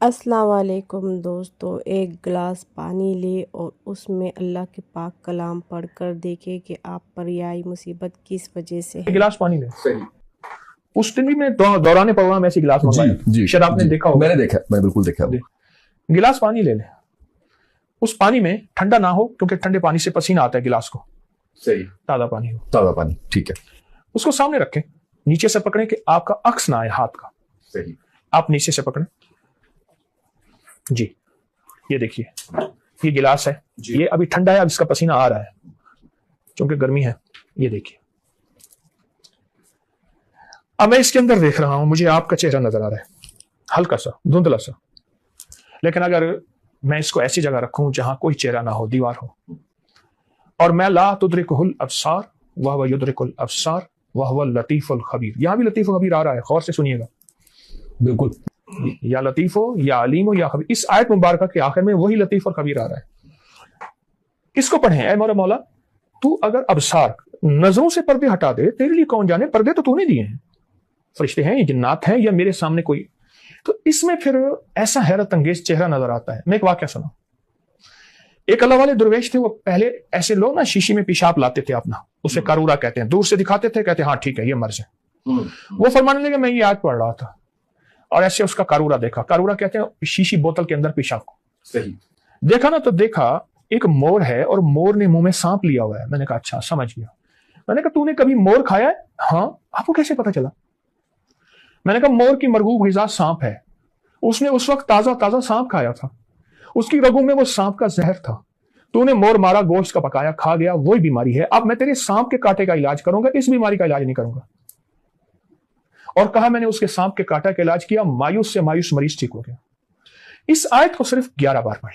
السلام علیکم دوستو، ایک گلاس پانی لے اور اس میں اللہ کے پاک کلام پڑھ کر دیکھیں کہ آپ پر یہ آئی مصیبت کس وجہ سے ہے۔ گلاس پانی لے۔ صحیح۔ اس دن بھی میں دوران پروگرام ایسی گلاس منگوایا، شاید آپ نے دیکھا ہوگا۔ میں نے دیکھا، میں بالکل دیکھا۔ گلاس پانی لے لیں، اس پانی میں ٹھنڈا نہ ہو کیونکہ ٹھنڈے پانی سے پسینہ آتا ہے گلاس کو۔ صحیح۔ تازہ پانی ہو، تازہ پانی، ٹھیک ہے۔ اس کو سامنے رکھیں، نیچے سے پکڑیں کہ آپ کا عکس نہ آئے ہاتھ کا۔ صحیح۔ آپ نیچے سے پکڑیں جی، یہ دیکھیے یہ گلاس ہے، یہ ابھی ٹھنڈا ہے، اب اس کا پسینہ آ رہا ہے چونکہ گرمی ہے۔ یہ دیکھیے، اب میں اس کے اندر دیکھ رہا ہوں، مجھے آپ کا چہرہ نظر آ رہا ہے، ہلکا سا دھندلا سا، لیکن اگر میں اس کو ایسی جگہ رکھوں جہاں کوئی چہرہ نہ ہو، دیوار ہو، اور میں لا تدرکہ الابصار وہو یدرک الابصار وہو اللطیف الخبیر، یہاں بھی لطیف و خبیر آ رہا ہے، غور سے سنیے گا۔ بالکل، یا لطیف ہو یا علیم ہو یا خبیر، اس آیت مبارکہ کے آخر میں وہی لطیف اور خبیر آ رہا ہے۔ اس کو پڑھیں، اے مولا مولا تو اگر ابصار نظروں سے پردے ہٹا دے، تیرے لیے کون جانے، پردے تو نے دیے ہیں، فرشتے ہیں یا جنات ہیں یا میرے سامنے کوئی، تو اس میں پھر ایسا حیرت انگیز چہرہ نظر آتا ہے۔ میں ایک واقعہ سنا، ایک اللہ والے درویش تھے، وہ پہلے ایسے لوگ نا شیشی میں پیشاب لاتے تھے اپنا، اسے قارورہ کہتے ہیں، دور سے دکھاتے تھے، کہتے ہاں ٹھیک ہے یہ مرض ہے۔ وہ فرمانے لگے میں یہ آیت پڑھ رہا تھا اور ایسے اس کا قارورہ دیکھا، قارورہ کہتے ہیں شیشی بوتل کے اندر پیشاب کو۔ صحیح۔ دیکھا نا تو دیکھا ایک مور ہے اور مور نے منہ میں سانپ لیا ہوا ہے۔ میں نے کہا اچھا سمجھ گیا۔ میں نے کہا تو نے کبھی مور کھایا ہے؟ ہاں۔ آپ کو کیسے پتا چلا؟ میں نے کہا مور کی مرغوب غذا سانپ ہے، اس نے اس وقت تازہ تازہ سانپ کھایا تھا، اس کی رگوں میں وہ سانپ کا زہر تھا، تو نے مور مارا، گوشت کا پکایا، کھا گیا، وہی بیماری ہے۔ اب میں تیرے سانپ کے کانٹے کا علاج کروں گا، اس بیماری کا علاج نہیں کروں گا۔ اور کہا میں نے اس کے سانپ کے کانٹا کا علاج کیا، مایوس سے مایوس مریض ٹھیک ہو گیا۔ اس آیت کو صرف 11 بار پڑھی۔